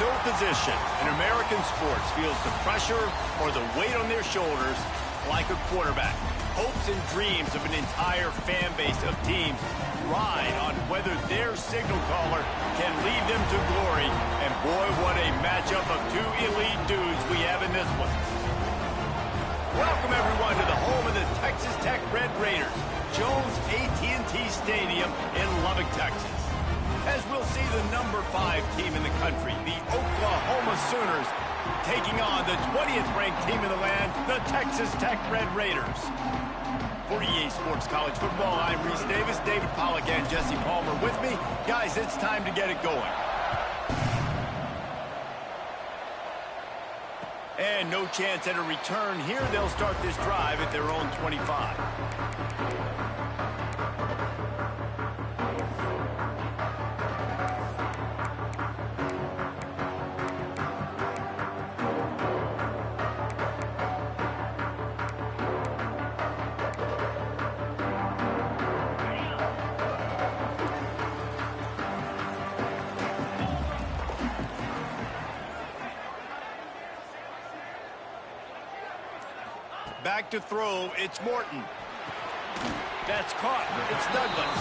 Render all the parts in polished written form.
no position in American sports feels the pressure or the weight on their shoulders like a quarterback. Hopes and dreams of an entire fan base of teams ride on whether their signal caller can lead them to glory. And boy, what a matchup of two elite dudes we have in this one. Welcome, everyone, to the home of the Texas Tech Red Raiders, Jones AT&T Stadium in Lubbock, Texas. As we'll see the number 5 team in the country, the Oklahoma Sooners, taking on the 20th ranked team in the land, the Texas Tech Red Raiders. For EA Sports College Football, I'm Reese Davis, David Pollack, and Jesse Palmer with me. Guys, it's time to get it going. And no chance at a return here. They'll start this drive at their own 25. Back to throw, it's Morton. That's caught, it's Douglas.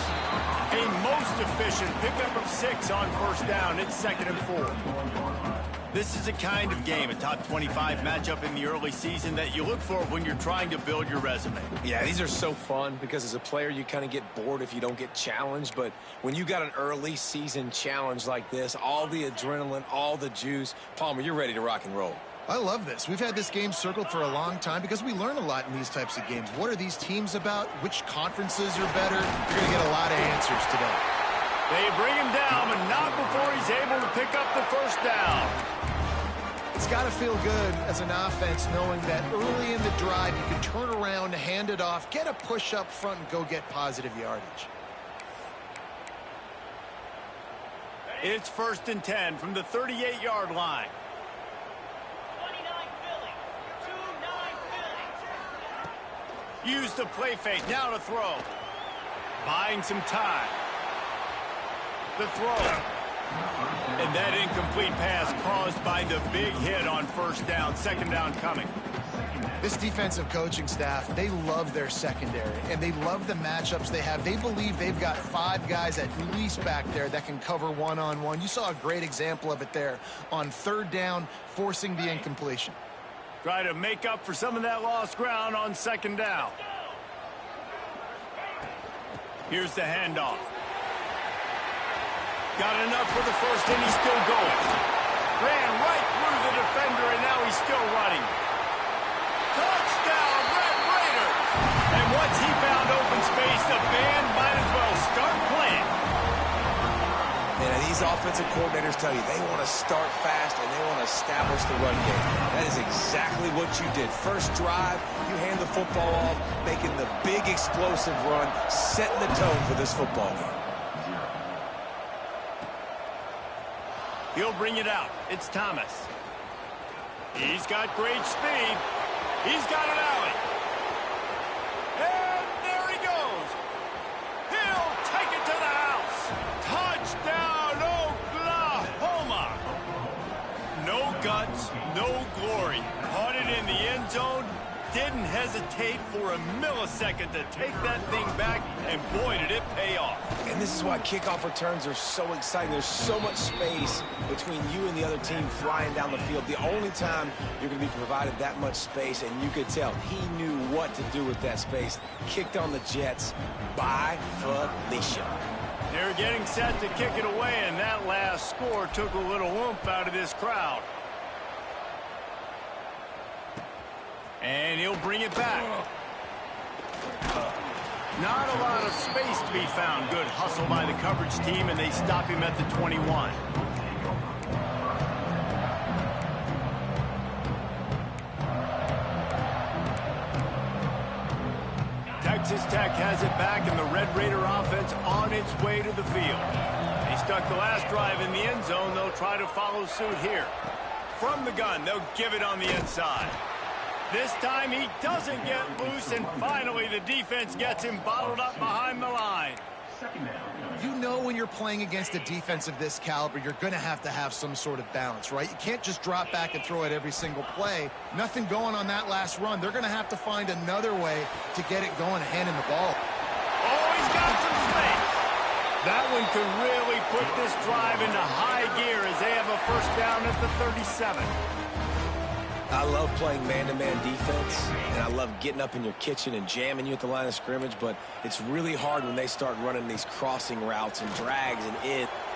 A most efficient pickup of 6 on first down. It's 2nd and 4. This is a kind of game, a top 25 matchup in the early season that you look for when you're trying to build your resume. Yeah, these are so fun because as a player, you kind of get bored if you don't get challenged. But when you got an early season challenge like this, all the adrenaline, all the juice, Palmer, you're ready to rock and roll. I love this. We've had this game circled for a long time because we learn a lot in these types of games. What are these teams about? Which conferences are better? You're going to get a lot of answers today. They bring him down, but not before he's able to pick up the first down. It's got to feel good as an offense knowing that early in the drive you can turn around, hand it off, get a push up front, and go get positive yardage. It's 1st and 10 from the 38-yard line. Use the play fake, now to throw. Buying some time. The throw. And that incomplete pass caused by the big hit on first down. 2nd down coming. This defensive coaching staff, they love their secondary, and they love the matchups they have. They believe they've got 5 guys at least back there that can cover one-on-one. You saw a great example of it there on 3rd down, forcing the incompletion. Try to make up for some of that lost ground on 2nd down. Here's the handoff. Got enough for the first, and he's still going. Ran right through the defender, and now he's still running. Touchdown, Red Raiders! And once he found open space, the band might as well start playing. And these offensive coordinators tell you they want to start fast and they want to establish the run game. That is exactly what you did. First drive, you hand the football off, making the big explosive run, setting the tone for this football game. He'll bring it out. It's Thomas. He's got great speed. He's got an alley. And there he goes. He'll take it to the house. Touchdown, Oklahoma. No guts, no glory. Caught it in the end zone. Didn't hesitate for a millisecond to take that thing back, and boy, did it pay off. And this is why kickoff returns are so exciting. There's so much space between you and the other team flying down the field. The only time you're going to be provided that much space, and you could tell he knew what to do with that space. Kicked on the Jets by Felicia. They're getting set to kick it away, and that last score took a little oomph out of this crowd. And he'll bring it back. Not a lot of space to be found. Good hustle by the coverage team, and they stop him at the 21. Texas Tech has it back, and the Red Raider offense on its way to the field. They stuck the last drive in the end zone. They'll try to follow suit here. From the gun, they'll give it on the inside. This time he doesn't get loose, and finally the defense gets him bottled up behind the line. You know when you're playing against a defense of this caliber, you're going to have some sort of balance, right? You can't just drop back and throw it every single play. Nothing going on that last run. They're going to have to find another way to get it going, handing the ball. Oh, he's got some space. That one could really put this drive into high gear as they have a first down at the 37. I love playing man-to-man defense, and I love getting up in your kitchen and jamming you at the line of scrimmage, but it's really hard when they start running these crossing routes and drags and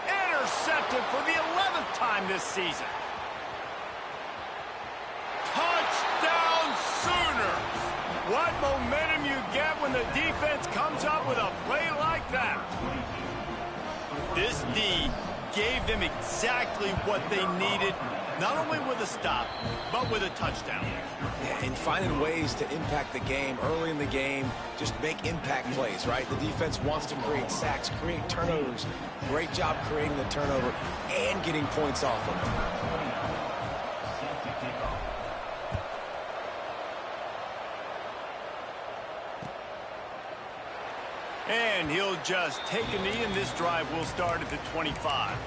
Intercepted for the 11th time this season. Touchdown Sooners! What momentum you get when the defense comes up with a play like that. This D gave them exactly what they needed, not only with a stop, but with a touchdown. Yeah, and finding ways to impact the game early in the game, just make impact plays, right? The defense wants to create sacks, create turnovers. Great job creating the turnover and getting points off of it. And he'll just take a knee, and this drive will start at the 25.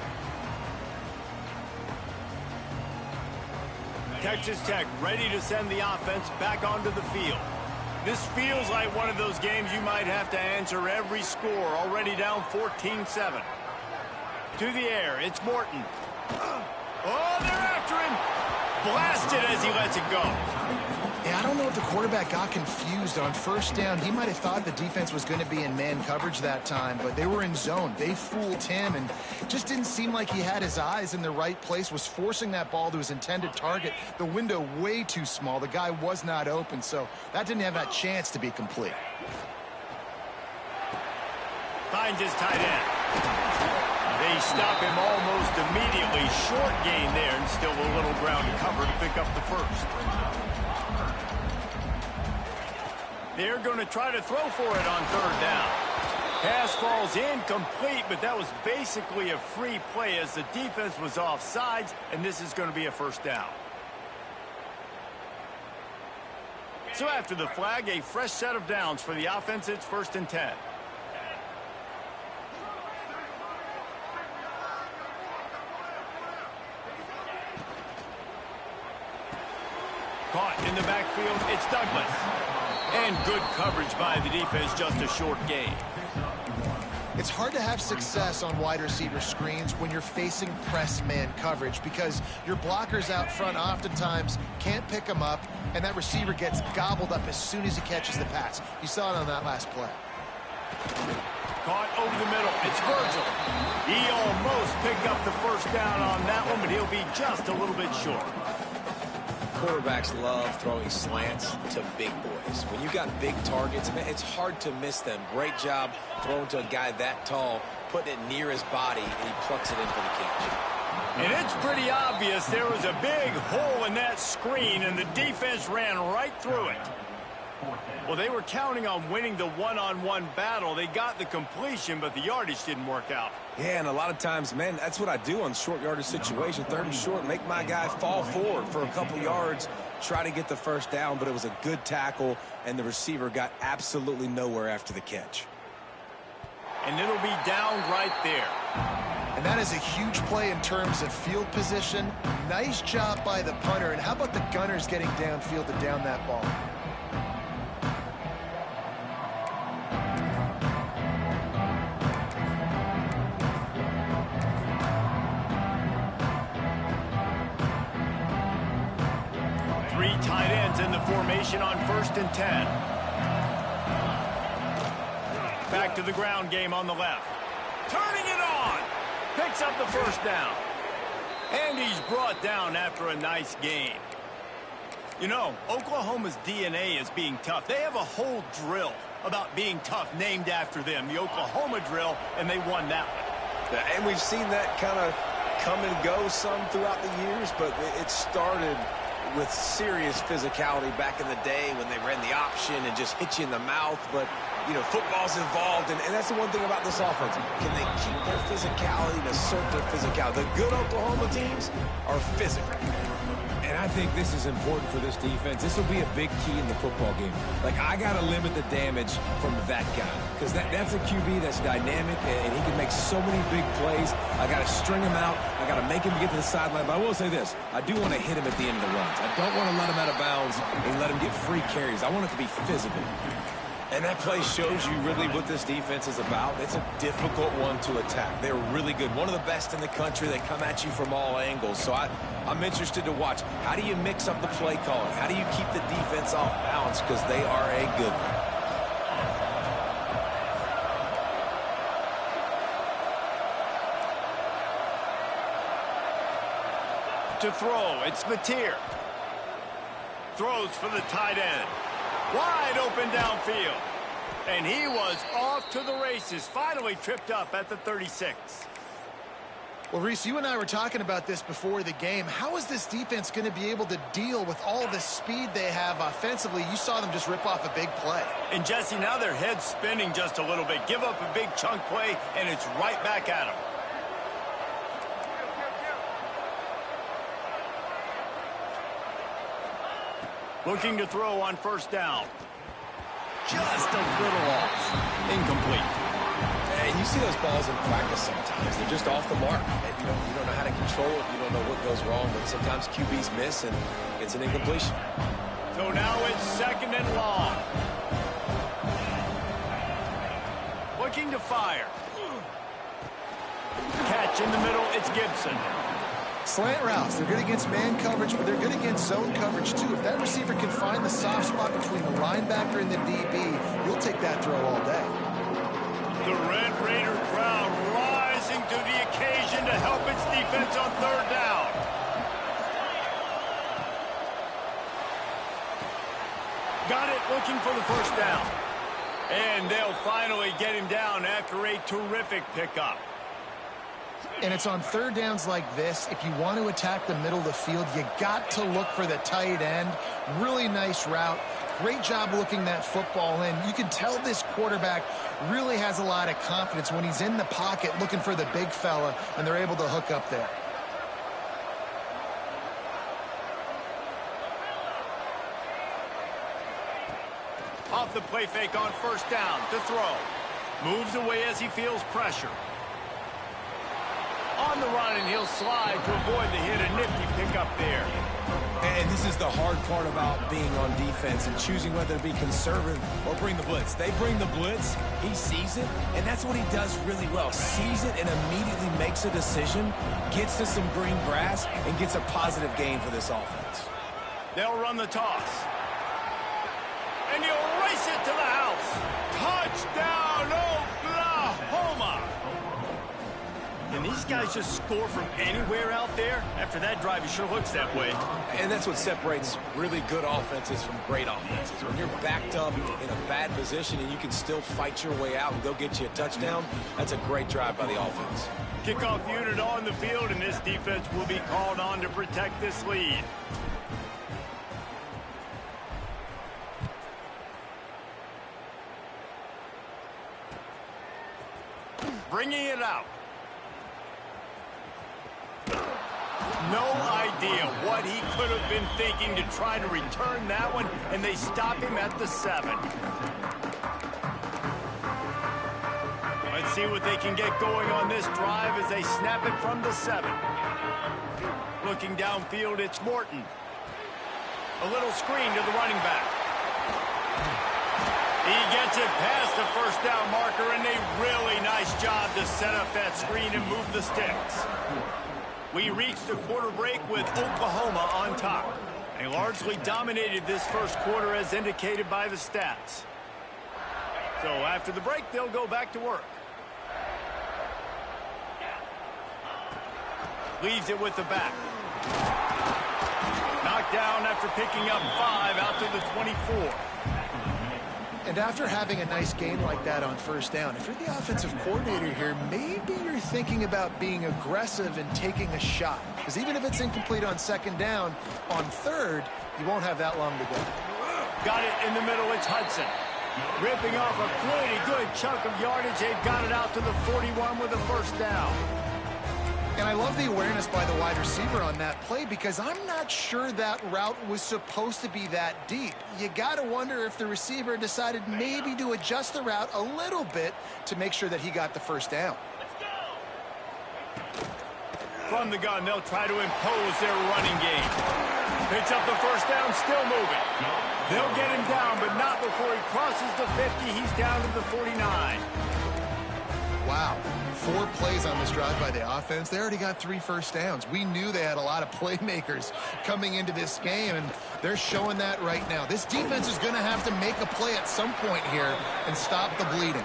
Texas Tech ready to send the offense back onto the field. This feels like one of those games you might have to answer every score, already down 14-7. To the air, it's Morton. Oh, they're after him. Blasted as he lets it go. Yeah, I don't know if the quarterback got confused on first down. He might have thought the defense was going to be in man coverage that time, but they were in zone. They fooled him, and just didn't seem like he had his eyes in the right place, was forcing that ball to his intended target. The window way too small. The guy was not open, so that didn't have that chance to be complete. Finds his tight end. They stop him almost immediately. Short gain there, and still a little ground to cover to pick up the first. They're going to try to throw for it on third down. Pass falls incomplete, but that was basically a free play as the defense was offsides, and this is going to be a first down. So after the flag, a fresh set of downs for the offense. It's 1st and 10. Caught in the backfield, it's Douglas. And good coverage by the defense, just a short gain. It's hard to have success on wide receiver screens when you're facing press man coverage because your blockers out front oftentimes can't pick them up, and that receiver gets gobbled up as soon as he catches the pass. You saw it on that last play. Caught over the middle. It's Virgil. He almost picked up the first down on that one, but he'll be just a little bit short. Quarterbacks love throwing slants to big boys. When you got big targets, man, it's hard to miss them. Great job throwing to a guy that tall, putting it near his body, and he plucks it in for the catch. And it's pretty obvious there was a big hole in that screen, and the defense ran right through it. Well, they were counting on winning the one-on-one battle. They got the completion, but the yardage didn't work out. Yeah, and a lot of times, man, that's what I do on short yardage situation. 3rd and short, make my guy fall forward for a couple yards, try to get the first down, but it was a good tackle, and the receiver got absolutely nowhere after the catch. And it'll be down right there. And that is a huge play in terms of field position. Nice job by the punter, and how about the gunners getting downfield to down that ball? Tight ends in the formation on 1st and 10. Back to the ground game on the left. Turning it on. Picks up the first down. And he's brought down after a nice gain. You know, Oklahoma's DNA is being tough. They have a whole drill about being tough named after them, the Oklahoma drill, and they won that one. And we've seen that kind of come and go some throughout the years, but it started with serious physicality back in the day when they ran the option and just hit you in the mouth. But football's involved, and that's the one thing about this offense. Can they keep their physicality and assert their physicality? The good Oklahoma teams are physical. And I think this is important for this defense. This will be a big key in the football game. Like, I got to limit the damage from that guy because that's a QB that's dynamic, and he can make so many big plays. I got to string him out. I got to make him get to the sideline. But I will say this. I do want to hit him at the end of the runs. I don't want to let him out of bounds and let him get free carries. I want it to be physical. And that play shows you really what this defense is about. It's a difficult one to attack. They're really good. One of the best in the country. They come at you from all angles. So I'm interested to watch. How do you mix up the play calling? How do you keep the defense off balance? Because they are a good one. To throw, it's Mateer. Throws for the tight end. Wide open downfield. And he was off to the races. Finally tripped up at the 36. Well, Reese, you and I were talking about this before the game. How is this defense going to be able to deal with all the speed they have offensively? You saw them just rip off a big play. And, Jesse, now their head's spinning just a little bit. Give up a big chunk play, and it's right back at them. Looking to throw on first down. Just a little off. Incomplete. And you see those balls in practice sometimes. They're just off the mark. You don't know how to control it. You don't know what goes wrong. But sometimes QBs miss, and it's an incompletion. So now it's second and long. Looking to fire. Catch in the middle. It's Gibson. Slant routes, they're good against man coverage, but they're good against zone coverage, too. If that receiver can find the soft spot between the linebacker and the DB, you'll take that throw all day. The Red Raider crowd rising to the occasion to help its defense on third down. Got it, looking for the first down. And they'll finally get him down after a terrific pickup. And it's on third downs like this. If you want to attack the middle of the field, you got to look for the tight end. Really nice route. Great job looking that football in. You can tell this quarterback really has a lot of confidence when he's in the pocket looking for the big fella, and they're able to hook up there. Off the play fake on first down to throw. Moves away as he feels pressure. On the run, and he'll slide to avoid the hit. A nifty pickup there. And this is the hard part about being on defense and choosing whether to be conservative or bring the blitz. They bring the blitz, he sees it, and that's what he does really well. Sees it and immediately makes a decision, gets to some green grass, and gets a positive gain for this offense. They'll run the toss. And he'll race it to the house. Touchdown, Oklahoma! Can these guys just score from anywhere out there? After that drive, it sure looks that way. And that's what separates really good offenses from great offenses. When you're backed up in a bad position and you can still fight your way out and go get you a touchdown, that's a great drive by the offense. Kickoff unit on the field, and this defense will be called on to protect this lead. Bringing it out. No idea what he could have been thinking to try to return that one, and they stop him at the 7. Let's see what they can get going on this drive as they snap it from the 7. Looking downfield, it's Morton. A little screen to the running back. He gets it past the first down marker, and a really nice job to set up that screen and move the sticks. We reached the quarter break with Oklahoma on top. They largely dominated this first quarter as indicated by the stats. So after the break, they'll go back to work. Leaves it with the back. Knocked down after picking up 5 out to the 24. And after having a nice game like that on first down, if you're the offensive coordinator here, maybe you're thinking about being aggressive and taking a shot. Because even if it's incomplete on second down, on third, you won't have that long to go. Got it in the middle, it's Hudson. Ripping off a pretty good chunk of yardage. They've got it out to the 41 with a first down. And I love the awareness by the wide receiver on that play because I'm not sure that route was supposed to be that deep. You got to wonder if the receiver decided maybe to adjust the route a little bit to make sure that he got the first down. From the gun, they'll try to impose their running game. Picks up the first down, still moving. They'll get him down, but not before he crosses the 50. He's down to the 49. Wow. 4 plays on this drive by the offense. They already got 3 first downs. We knew they had a lot of playmakers coming into this game, and they're showing that right now. This defense is going to have to make a play at some point here and stop the bleeding.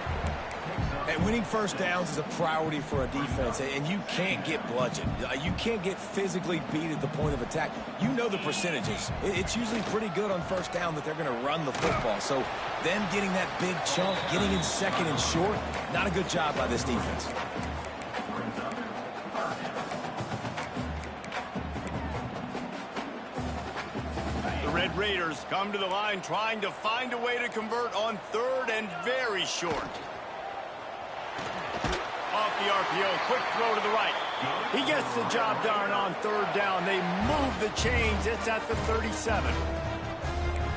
And winning first downs is a priority for a defense, and you can't get bludgeoned. You can't get physically beat at the point of attack. You know the percentages. It's usually pretty good on first down that they're going to run the football. So them getting that big chunk, getting in second and short, not a good job by this defense. The Red Raiders come to the line trying to find a way to convert on third and very short. Off the RPO, quick throw to the right. He gets the job done on third down. They move the chains. It's at the 37.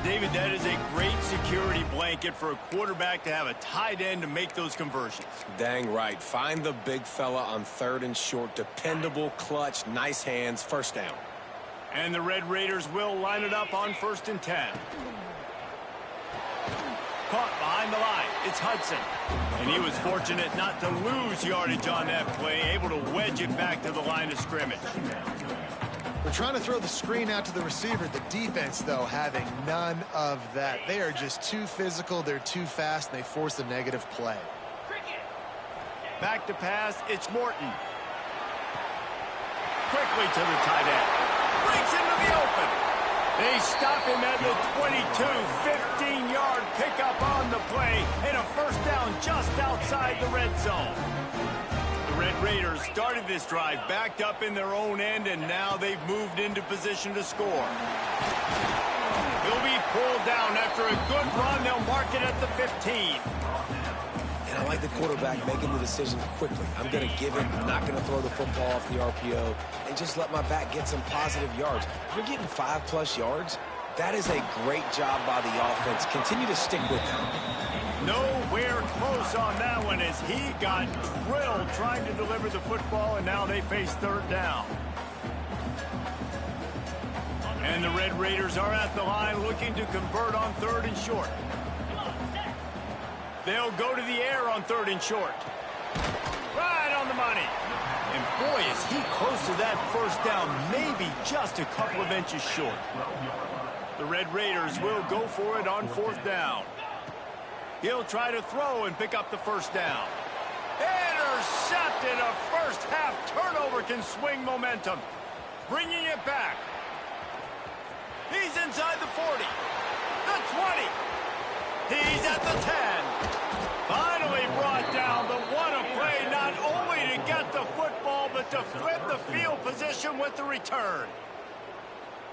David, that is a great security blanket for a quarterback to have a tight end to make those conversions. Dang right. Find the big fella on third and short. Dependable, clutch, nice hands, first down. And the Red Raiders will line it up on 1st and 10. Caught behind the line. It's Hudson. And he was fortunate not to lose yardage on that play, able to wedge it back to the line of scrimmage. We're trying to throw the screen out to the receiver. The defense, though, having none of that. They are just too physical. They're too fast, and they force a negative play. Back to pass. It's Morton. Quickly to the tight end. Breaks into the open. They stop him at the 22, 15-yard pickup on the play, and a first down just outside the red zone. The Red Raiders started this drive backed up in their own end, and now they've moved into position to score. He'll be pulled down after a good run. They'll mark it at the 15. And I like the quarterback making the decision quickly. I'm going to give it. I'm not going to throw the football off the RPO and just let my back get some positive yards. If you're getting 5+ yards, that is a great job by the offense. Continue to stick with them. Nowhere close on that one as he got drilled trying to deliver the football, and now they face third down. And the Red Raiders are at the line looking to convert on third and short. They'll go to the air on third and short. Right on the money. And boy, is he close to that first down, maybe just a couple of inches short. The Red Raiders will go for it on 4th down. He'll try to throw and pick up the first down. Intercepted. A first half turnover can swing momentum. Bringing it back. He's inside the 40. The 20. He's at the 10. Finally brought down, but what a play, not only to get the football, but to flip the field position with the return.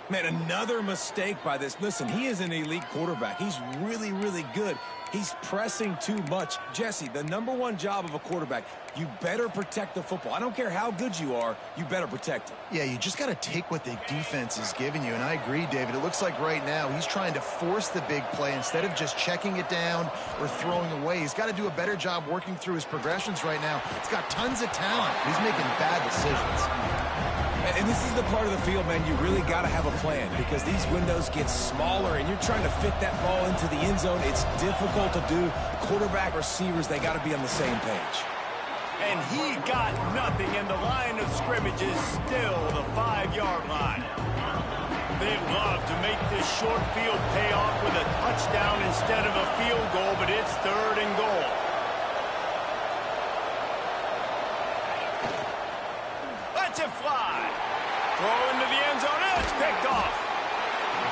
Man, another mistake by this. Listen, he is an elite quarterback. He's really, really good. He's pressing too much. Jesse, the #1 job of a quarterback, you better protect the football. I don't care how good you are, you better protect it. Yeah, you just got to take what the defense is giving you, and I agree, David. It looks like right now he's trying to force the big play instead of just checking it down or throwing away. He's got to do a better job working through his progressions right now. He's got tons of talent. He's making bad decisions. And this is the part of the field, man, you really got to have a plan because these windows get smaller and you're trying to fit that ball into the end zone. It's difficult to do. Quarterback, receivers, they got to be on the same page. And he got nothing, and the line of scrimmage is still the 5-yard line. They'd love to make this short field pay off with a touchdown instead of a field goal, but it's 3rd and goal. Let's it fly. Throw into the end zone, and it's picked off.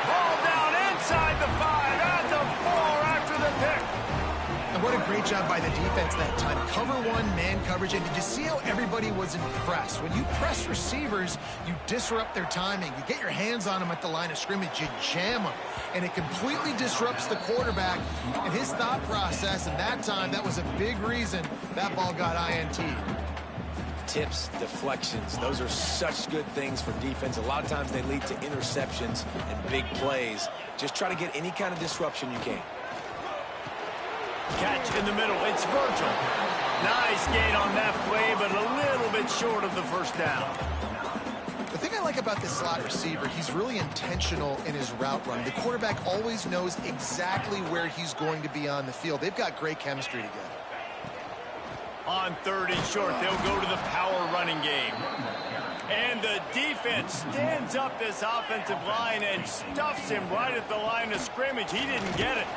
Ball down inside the 5, at the 4 after the pick. And what a great job by the defense that time. Cover one, man coverage. And did you see how everybody was impressed? When you press receivers, you disrupt their timing. You get your hands on them at the line of scrimmage. You jam them. And it completely disrupts the quarterback and his thought process. And that time, that was a big reason that ball got INT'd. Tips, deflections, those are such good things for defense. A lot of times they lead to interceptions and big plays. Just try to get any kind of disruption you can. Catch in the middle. It's Virgil. Nice gain on that play, but a little bit short of the first down. The thing I like about this slot receiver, he's really intentional in his route run. The quarterback always knows exactly where he's going to be on the field. They've got great chemistry together. On 3rd and short, they'll go to the power running game. And the defense stands up this offensive line and stuffs him right at the line of scrimmage. He didn't get it.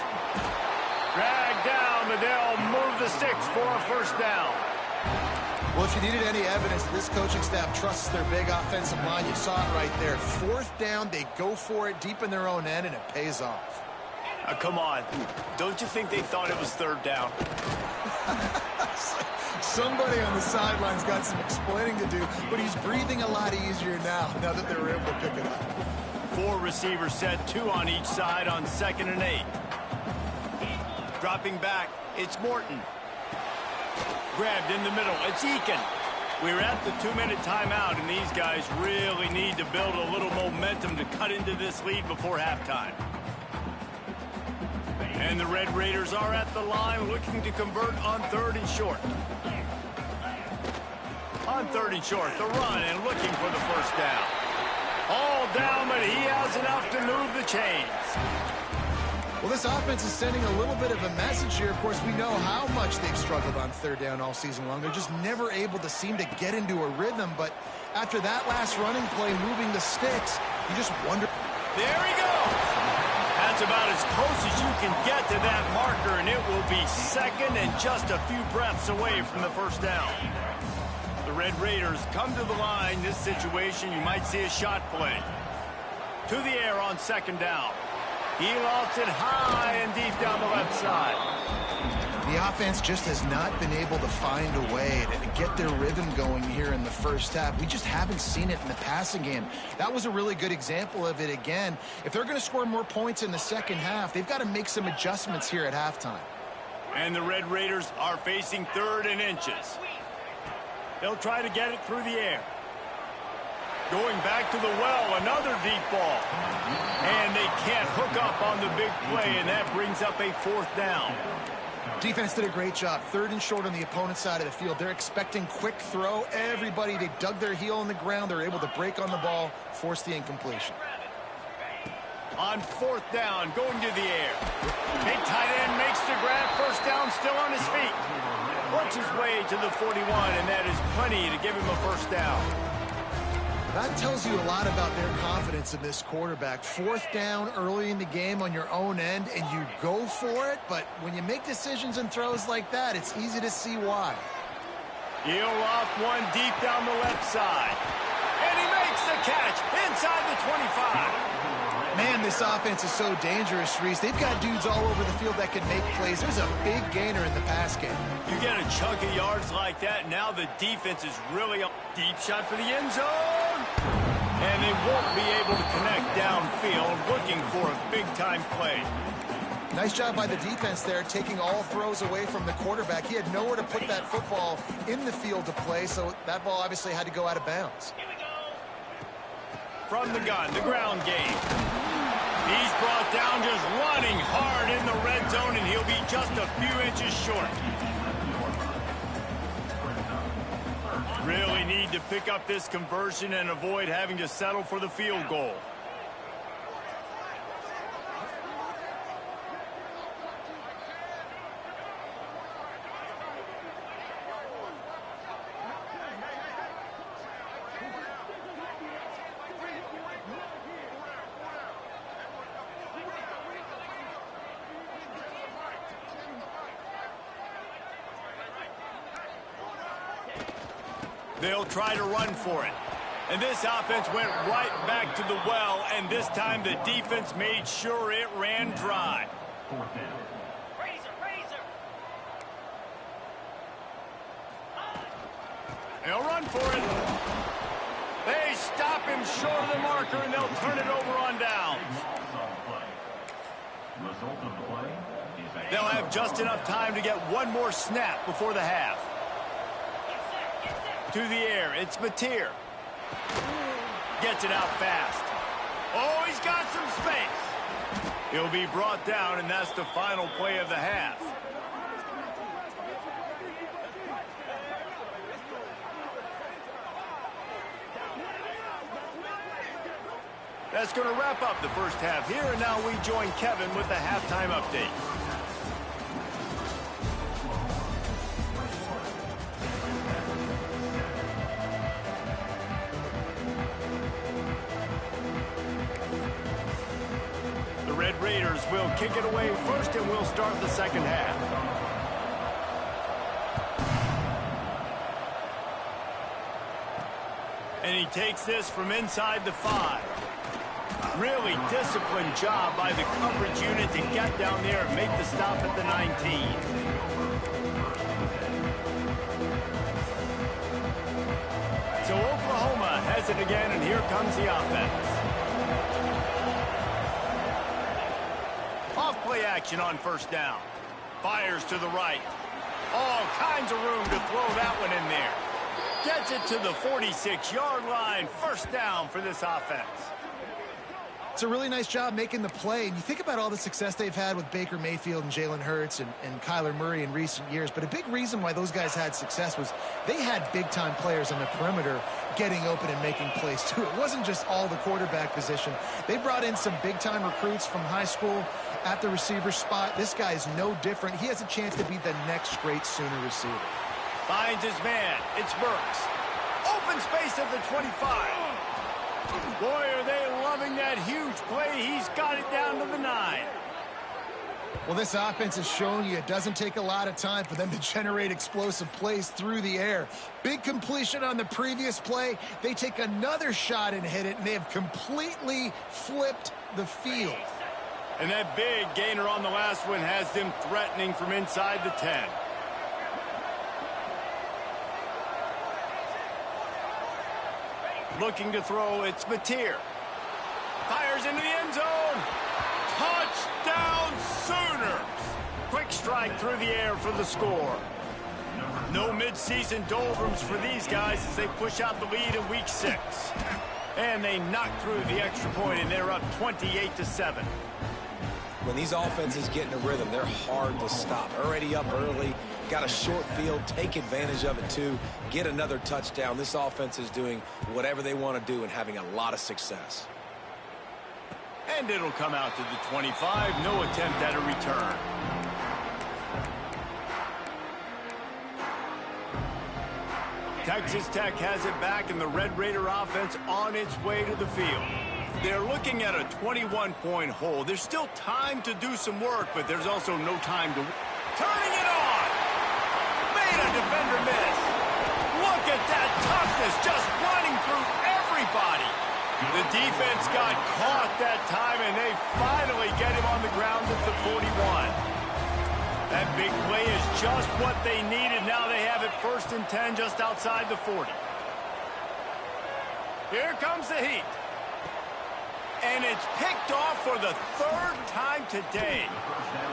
Dragged down, but they'll move the sticks for a first down. Well, if you needed any evidence, this coaching staff trusts their big offensive line. You saw it right there. 4th down, they go for it deep in their own end, and it pays off. Come on. Don't you think they thought it was 3rd down? Somebody on the sidelines got some explaining to do, but he's breathing a lot easier now that they were able to pick it up. 4 receivers set, 2 on each side on 2nd and 8. Dropping back, it's Morton. Grabbed in the middle, it's Eakin. We're at the 2-minute timeout, and these guys really need to build a little momentum to cut into this lead before halftime. And the Red Raiders are at the line looking to convert on 3rd and short. On 3rd and short, the run and looking for the first down. All down, but he has enough to move the chains. Well, this offense is sending a little bit of a message here. Of course, we know how much they've struggled on 3rd down all season long. They're just never able to seem to get into a rhythm. But after that last running play, moving the sticks, you just wonder. There he goes. That's about as close as you can get to that marker, and it will be 2nd and just a few breaths away from the first down. The Red Raiders come to the line. This situation, you might see a shot play. To the air on 2nd down. He lost it high and deep down the left side. The offense just has not been able to find a way to get their rhythm going here in the first half. We just haven't seen it in the passing game. That was a really good example of it again. If they're going to score more points in the second half, they've got to make some adjustments here at halftime. And the Red Raiders are facing 3rd and inches. They'll try to get it through the air. Going back to the well, another deep ball. And they can't hook up on the big play, and that brings up a 4th down. Defense did a great job. 3rd and short on the opponent's side of the field. They're expecting quick throw. Everybody, they dug their heel in the ground. They're able to break on the ball, force the incompletion. On 4th down, going to the air. Big tight end makes the grab. First down, still on his feet. Works his way to the 41, and that is plenty to give him a first down. That tells you a lot about their confidence in this quarterback. 4th down early in the game on your own end, and you go for it, but when you make decisions and throws like that, it's easy to see why. He'll off one deep down the left side. And he makes the catch inside the 25. Man, this offense is so dangerous, Reese. They've got dudes all over the field that can make plays. There's a big gainer in the pass game. You get a chunk of yards like that, now the defense is really a deep shot for the end zone. And they won't be able to connect downfield, looking for a big-time play. Nice job by the defense there, taking all throws away from the quarterback. He had nowhere to put that football in the field to play, so that ball obviously had to go out of bounds. From the gun, the ground game. He's brought down just running hard in the red zone, and he'll be just a few inches short. Really need to pick up this conversion and avoid having to settle for the field goal. They'll try to run for it. And this offense went right back to the well, and this time the defense made sure it ran dry. They'll run for it. They stop him short of the marker, and they'll turn it over on downs. They'll have just enough time to get one more snap before the half. To the air, it's Mateer. Gets it out fast. Oh, he's got some space. He'll be brought down, and that's the final play of the half. That's going to wrap up the first half here, and now we join Kevin with the halftime update. The Red Raiders will kick it away first, and we'll start the second half. And he takes this from inside the 5. Really disciplined job by the coverage unit to get down there and make the stop at the 19. So Oklahoma has it again, and here comes the offense. Off-play action on first down. Fires to the right. All kinds of room to throw that one in there. Gets it to the 46-yard line. First down for this offense. It's a really nice job making the play. And you think about all the success they've had with Baker Mayfield and Jalen Hurts and Kyler Murray in recent years. But a big reason why those guys had success was they had big-time players on the perimeter getting open and making plays, too. It wasn't just all the quarterback position. They brought in some big-time recruits from high school at the receiver spot. This guy is no different. He has a chance to be the next great Sooner receiver. Finds his man. It's Burks. Open space at the 25. Boy, are they loving that huge play. He's got it down to the 9. Well, this offense has shown you it doesn't take a lot of time for them to generate explosive plays through the air. Big completion on the previous play. They take another shot and hit it, and they have completely flipped the field. And that big gainer on the last one has them threatening from inside the 10. Looking to throw, it's Mateer. Fires into the end zone. Touchdown Sooners. Quick strike through the air for the score. No midseason doldrums for these guys as they push out the lead in Week 6. And they knock through the extra point, and they're up 28-7. When these offenses get in a rhythm, they're hard to stop. Already up early, got a short field, take advantage of it too, get another touchdown. This offense is doing whatever they want to do and having a lot of success. And it'll come out to the 25. No attempt at a return. Texas Tech has it back, and the Red Raider offense on its way to the field. They're looking at a 21-point hole. There's still time to do some work, but there's also no time to... Turning it on! Made a defender miss. Look at that toughness, just running through everybody. The defense got caught that time, and they finally get him on the ground at the 41. That big play is just what they needed. Now they have it 1st and 10 just outside the 40. Here comes the heat. And it's picked off for the 3rd time today.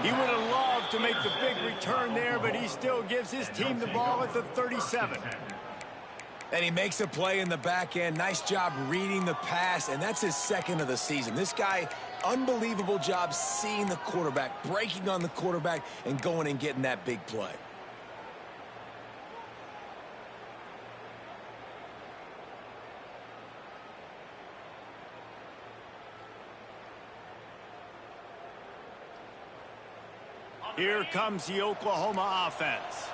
He would have loved to make the big return there, but he still gives his team the ball at the 37. And he makes a play in the back end. Nice job reading the pass, and that's his 2nd of the season. This guy, unbelievable job seeing the quarterback, breaking on the quarterback, and going and getting that big play. Here comes the Oklahoma offense.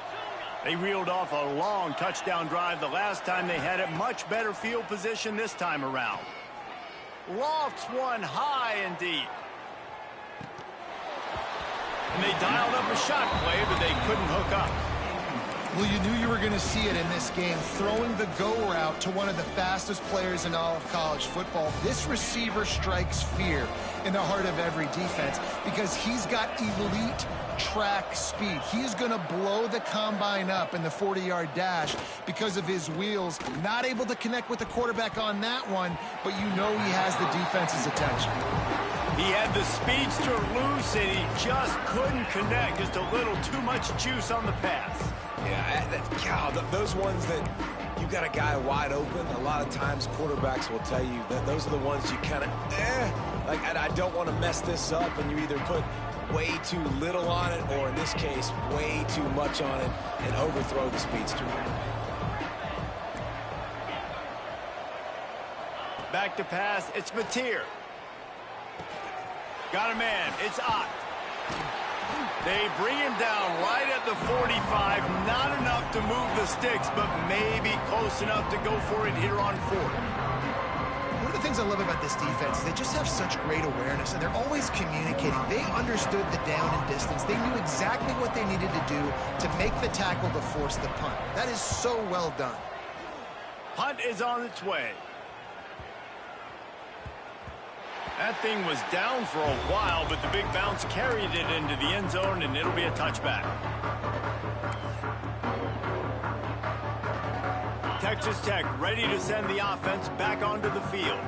They reeled off a long touchdown drive the last time. They had it much better field position this time around. Lofts one high and deep. And they dialed up a shot play, but they couldn't hook up. Well, you knew you were going to see it in this game, throwing the go route to one of the fastest players in all of college football. This receiver strikes fear in the heart of every defense because he's got elite track speed. He's going to blow the combine up in the 40-yard dash because of his wheels. Not able to connect with the quarterback on that one, but you know he has the defense's attention. He had the speedster loose, and he just couldn't connect. Just a little too much juice on the pass. Yeah, those ones that you got a guy wide open, a lot of times quarterbacks will tell you that those are the ones you kind of, like, I don't want to mess this up, and you either put way too little on it, or in this case, way too much on it, and overthrow the speedster. Back to pass, it's Mateer. Got a man, it's Ott. They bring him down right at the 45. Not enough to move the sticks, but maybe close enough to go for it here on fourth. One of the things I love about this defense is they just have such great awareness, and they're always communicating. They understood the down and distance. They knew exactly what they needed to do to make the tackle to force the punt. That is so well done. Punt is on its way. That thing was down for a while, but the big bounce carried it into the end zone, and it'll be a touchback. Texas Tech ready to send the offense back onto the field.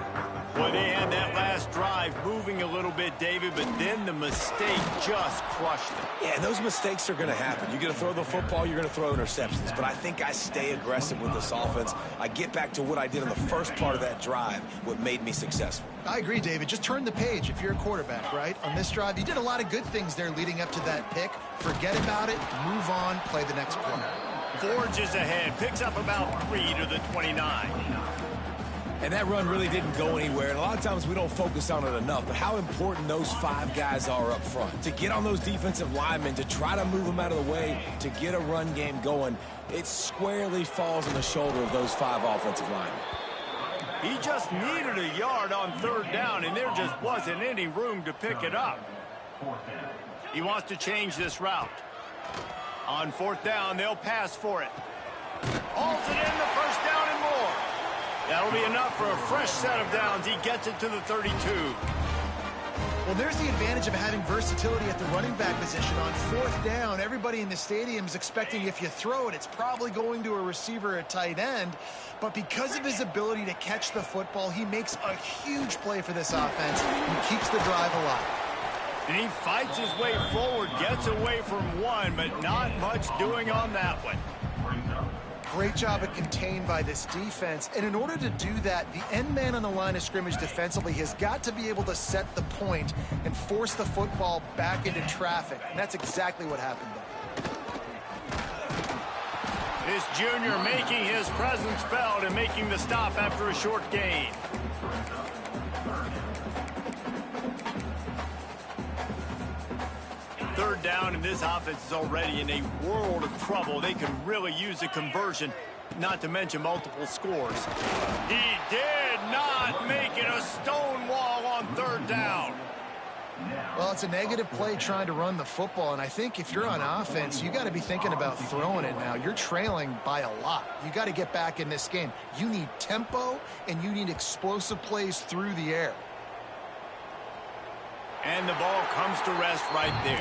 Boy, they had that last drive moving a little bit, David, but then the mistake just crushed them. Yeah, and those mistakes are going to happen. You're going to throw the football, you're going to throw interceptions. But I think I stay aggressive with this offense. I get back to what I did in the first part of that drive, what made me successful. I agree, David. Just turn the page if you're a quarterback, right? On this drive, you did a lot of good things there leading up to that pick. Forget about it, move on, play the next play. Forges ahead, picks up about 3 to the 29. And that run really didn't go anywhere, and a lot of times we don't focus on it enough, but how important those 5 guys are up front. To get on those defensive linemen, to try to move them out of the way, to get a run game going, it squarely falls on the shoulder of those 5 offensive linemen. He just needed a yard on third down, and there just wasn't any room to pick it up. He wants to change this route. On fourth down, they'll pass for it. Hauls it in, the first down and more. That'll be enough for a fresh set of downs. He gets it to the 32. Well, there's the advantage of having versatility at the running back position. On fourth down, everybody in the stadium is expecting if you throw it, it's probably going to a receiver or tight end. But because of his ability to catch the football, he makes a huge play for this offense and keeps the drive alive. And he fights his way forward, gets away from one, but not much doing on that one. Great job of contained by this defense. And in order to do that, the end man on the line of scrimmage defensively has got to be able to set the point and force the football back into traffic. And that's exactly what happened there. This junior making his presence felt and making the stop after a short gain. Third down, and this offense is already in a world of trouble. They can really use a conversion, not to mention multiple scores. He did not make it a stone wall on third down. Well, it's a negative play trying to run the football, and I think if you're on offense, you got to be thinking about throwing it now. You're trailing by a lot. You got to get back in this game. You need tempo, and you need explosive plays through the air. And the ball comes to rest right there.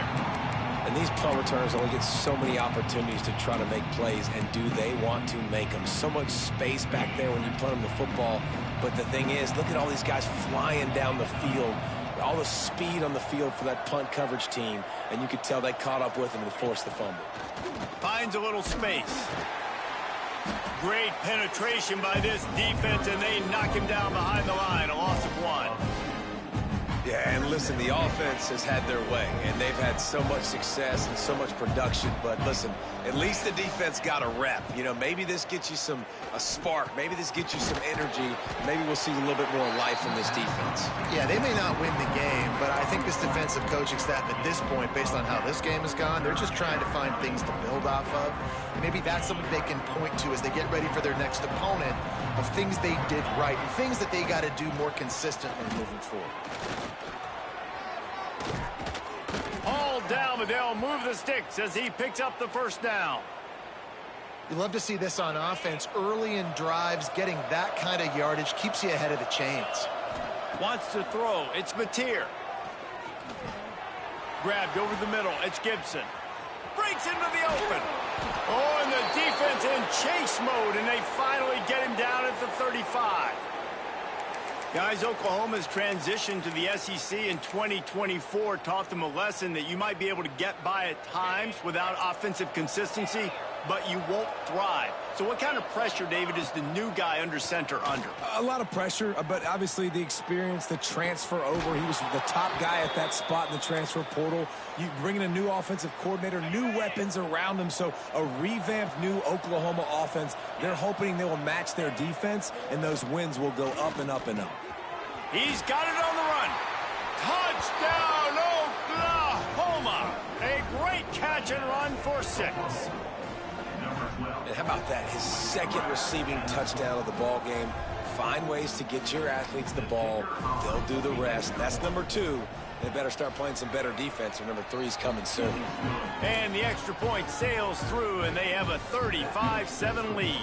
And these punt returners only get so many opportunities to try to make plays, and do they want to make them? So much space back there when you punt them the football. But the thing is, look at all these guys flying down the field. All the speed on the field for that punt coverage team, and you could tell they caught up with him to force the fumble. Finds a little space. Great penetration by this defense, and they knock him down behind the line. A loss of 1. Yeah, and listen, the offense has had their way, and they've had so much success and so much production. But listen, at least the defense got a rep. You know, maybe this gets you a spark. Maybe this gets you some energy. Maybe we'll see a little bit more life from this defense. Yeah, they may not win the game, but I think this defensive coaching staff at this point, based on how this game has gone, they're just trying to find things to build off of. And maybe that's something they can point to as they get ready for their next opponent, of things they did right and things that they got to do more consistently moving forward. All down, but they'll move the sticks as he picks up the first down. You love to see this on offense. Early in drives, getting that kind of yardage keeps you ahead of the chains. Wants to throw. It's Mateer. Grabbed over the middle. It's Gibson. Breaks into the open. Oh, and the defense in chase mode, and they finally get him down at the 35. Guys, Oklahoma's transition to the SEC in 2024 taught them a lesson that you might be able to get by at times without offensive consistency, but you won't thrive. So what kind of pressure, David, is the new guy under center under? A lot of pressure, but obviously the experience, the transfer over. He was the top guy at that spot in the transfer portal. You bring in a new offensive coordinator, new weapons around him, so a revamped new Oklahoma offense. They're hoping they will match their defense, and those wins will go up and up and up. He's got it on the run. Touchdown, Oklahoma! A great catch and run for 6. And how about that? His second receiving touchdown of the ball game. Find ways to get your athletes the ball. They'll do the rest. That's number 2. They better start playing some better defense, or number 3's coming soon. And the extra point sails through, and they have a 35-7 lead.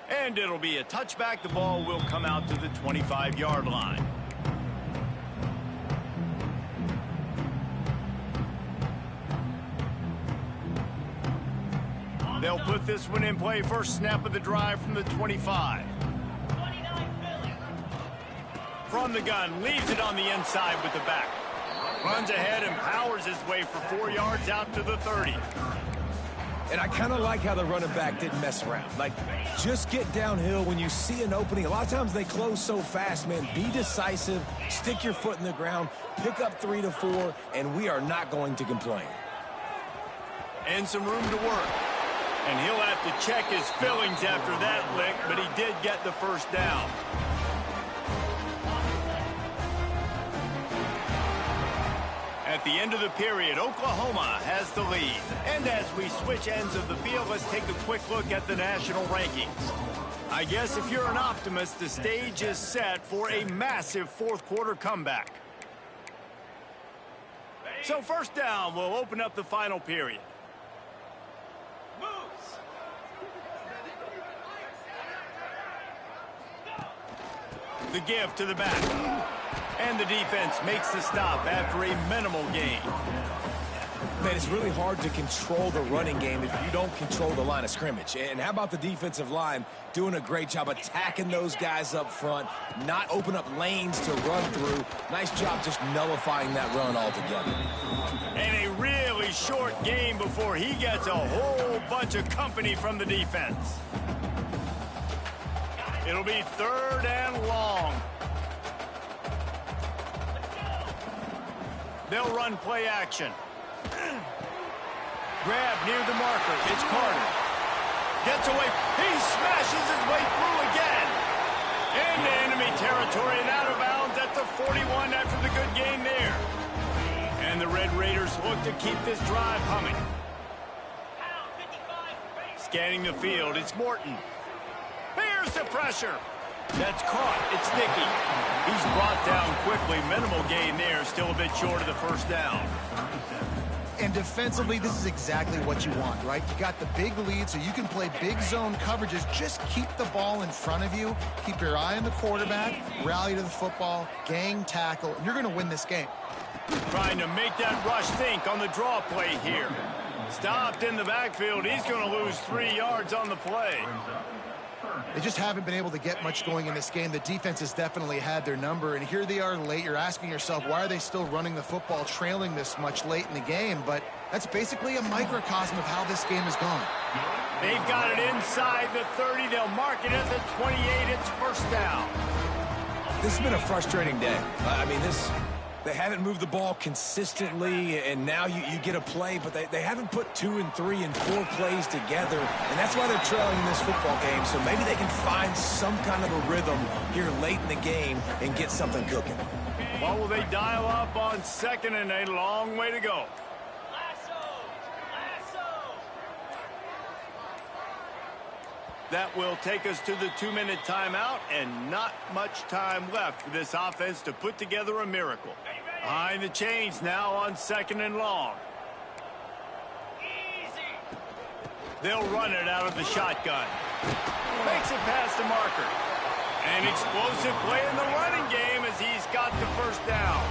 And it'll be a touchback. The ball will come out to the 25-yard line. They'll put this one in play. First snap of the drive from the 25. From the gun, leaves it on the inside with the back. Runs ahead and powers his way for 4 yards out to the 30. And I kind of like how the running back didn't mess around. Like, just get downhill when you see an opening. A lot of times they close so fast, man. Be decisive, stick your foot in the ground, pick up 3 to 4, and we are not going to complain. And some room to work. And he'll have to check his fillings after that lick, but he did get the first down. At the end of the period, Oklahoma has the lead. And as we switch ends of the field, let's take a quick look at the national rankings. I guess if you're an optimist, the stage is set for a massive fourth-quarter comeback. So first down, we'll open up the final period. The give to the back. And the defense makes the stop after a minimal gain. Man, it's really hard to control the running game if you don't control the line of scrimmage. And how about the defensive line doing a great job attacking those guys up front, not open up lanes to run through. Nice job just nullifying that run altogether. And a really short game before he gets a whole bunch of company from the defense. It'll be 3rd and long. They'll run play action. Grab near the marker. It's Carter. Gets away. He smashes his way through again. Into enemy territory and out of bounds at the 41 after the good gain there. And the Red Raiders look to keep this drive humming. Scanning the field. It's Morton. Here's the pressure. That's caught. It's Nicky. He's brought down quickly. Minimal gain there. Still a bit short of the first down. And defensively, this is exactly what you want, right? You got the big lead, so you can play big zone coverages. Just keep the ball in front of you. Keep your eye on the quarterback. Rally to the football. Gang tackle. And you're going to win this game. Trying to make that rush think on the draw play here. Stopped in the backfield. He's going to lose 3 yards on the play. They just haven't been able to get much going in this game. The defense has definitely had their number, and here they are late. You're asking yourself, why are they still running the football, trailing this much late in the game? But that's basically a microcosm of how this game has gone. They've got it inside the 30. They'll mark it at the 28. It's first down. This has been a frustrating day. I mean, they haven't moved the ball consistently, and now you get a play, but they haven't put 2 and 3 and 4 plays together, and that's why they're trailing in this football game. So maybe they can find some kind of a rhythm here late in the game and get something cooking. What will they dial up on 2nd and a long way to go? That will take us to the 2-minute timeout, and not much time left for this offense to put together a miracle. Behind the chains now on 2nd and long. They'll run it out of the shotgun. Makes it past the marker. An explosive play in the running game as he's got the first down.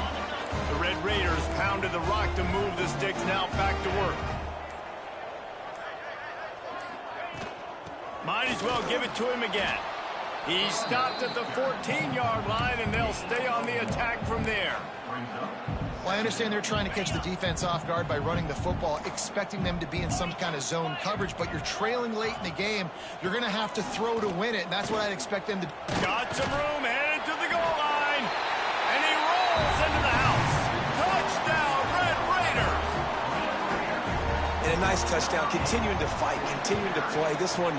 The Red Raiders pounded the rock to move the sticks, now back to work. Might as well give it to him again. He stopped at the 14-yard line, and they'll stay on the attack from there. Well, I understand they're trying to catch the defense off guard by running the football, expecting them to be in some kind of zone coverage, but you're trailing late in the game. You're going to have to throw to win it, and that's what I'd expect them to do. Got some room, headed to the goal line, and he rolls into the house. Touchdown, Red Raiders! And a nice touchdown, continuing to fight, continuing to play. This one,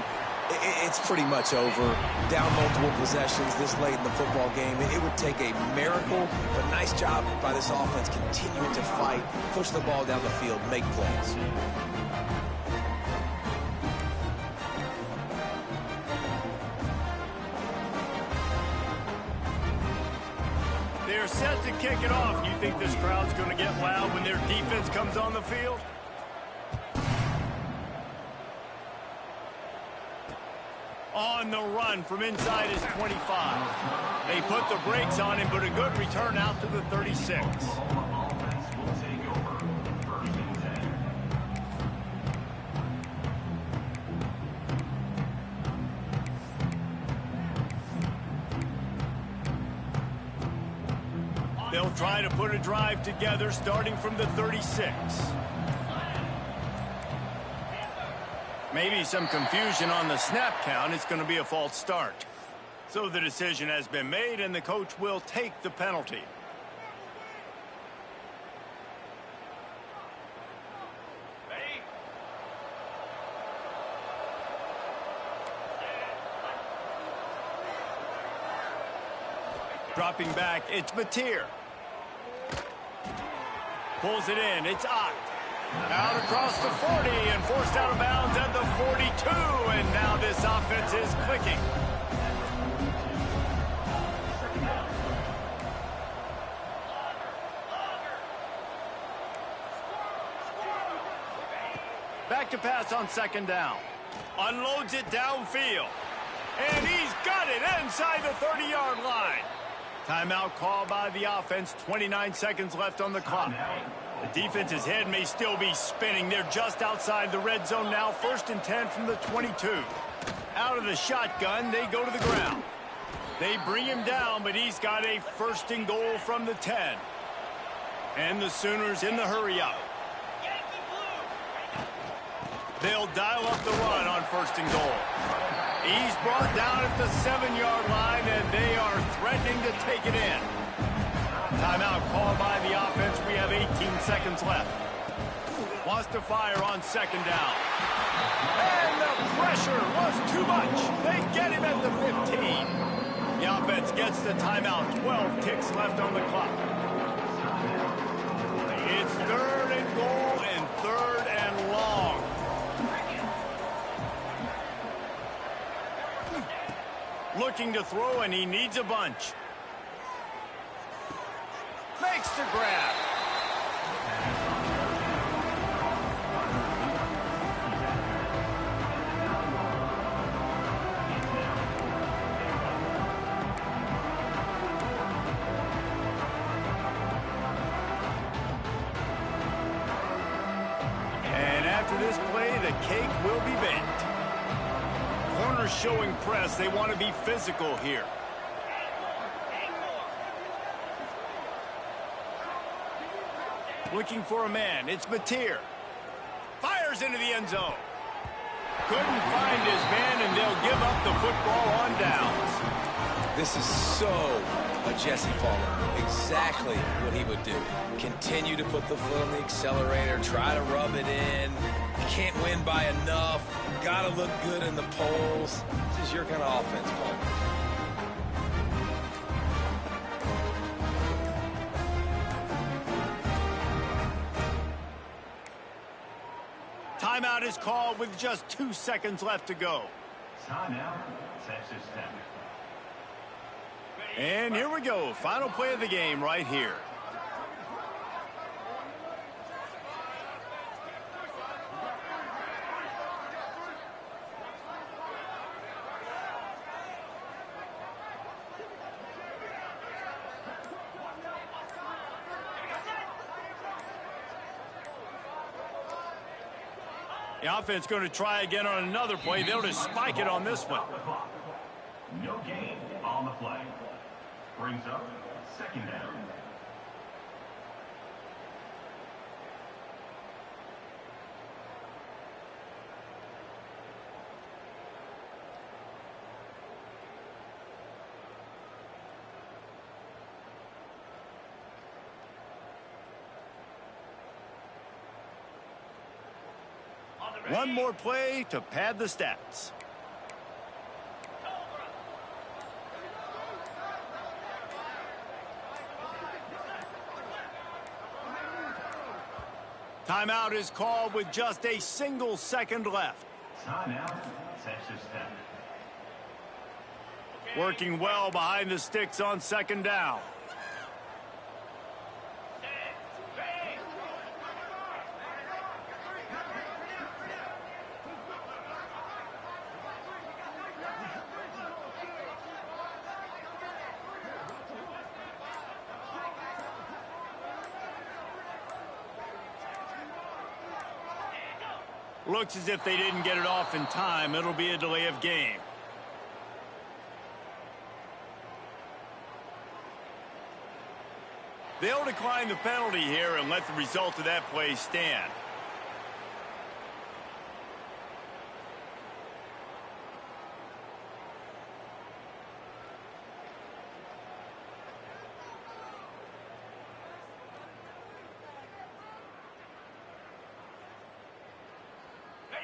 it's pretty much over. Down multiple possessions this late in the football game. It would take a miracle, but nice job by this offense continuing to fight, push the ball down the field, make plays. They're set to kick it off. You think this crowd's going to get loud when their defense comes on the field? On the run from inside his 25. They put the brakes on him, but a good return out to the 36. They'll try to put a drive together starting from the 36. Maybe some confusion on the snap count. It's going to be a false start. So the decision has been made, and the coach will take the penalty. Dropping back, it's Mateer. Pulls it in, it's Ott. Out across the 40 and forced out of bounds at the 42. And now this offense is clicking. Back to pass on 2nd down. Unloads it downfield. And he's got it inside the 30-yard line. Timeout called by the offense. 29 seconds left on the clock. The defense's head may still be spinning. They're just outside the red zone now. 1st and 10 from the 22. Out of the shotgun, they go to the ground. They bring him down, but he's got a 1st and goal from the 10. And the Sooners in the hurry-up. They'll dial up the run on 1st and goal. He's brought down at the 7-yard line, and they are threatening to take it in. Timeout called by the offense. We have 18 seconds left. Wants to fire on 2nd down. And the pressure was too much. They get him at the 15. The offense gets the timeout. 12 ticks left on the clock. It's 3rd and goal and 3rd and long. Looking to throw, and he needs a bunch. Makes the grab. And after this play, the cake will be baked. Corners showing press. They want to be physical here. Looking for a man. It's Mateer. Fires into the end zone. Couldn't find his man, and they'll give up the football on downs. This is so a Jesse Palmer. Exactly what he would do. Continue to put the foot on the accelerator, try to rub it in. You can't win by enough. Gotta look good in the polls. This is your kind of offense, Palmer. Timeout is called with just 2 seconds left to go. Timeout, Texas Tech. And here we go. Final play of the game right here. The offense going to try again on another play. They'll just spike it on this one. No gain on the play. Brings up second down. One more play to pad the stats. Timeout is called with just a single second left. Timeout, Texas Tech. Working well behind the sticks on second down. Looks as if they didn't get it off in time. It'll be a delay of game. They'll decline the penalty here and let the result of that play stand.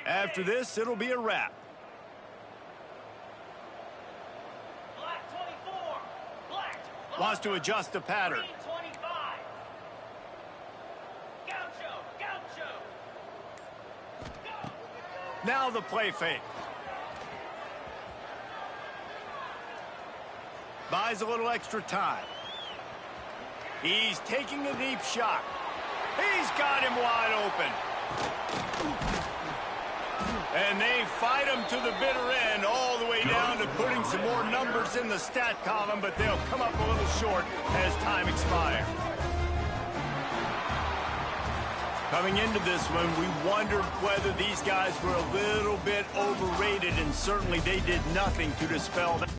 After this, it'll be a wrap. Black 24. Black. Wants to adjust the pattern. 25. Gaucho. Go. Now the play fake. Buys a little extra time. He's taking a deep shot. He's got him wide open. And they fight him to the bitter end, all the way down to putting some more numbers in the stat column, but they'll come up a little short as time expires. Coming into this one, we wondered whether these guys were a little bit overrated, and certainly they did nothing to dispel that.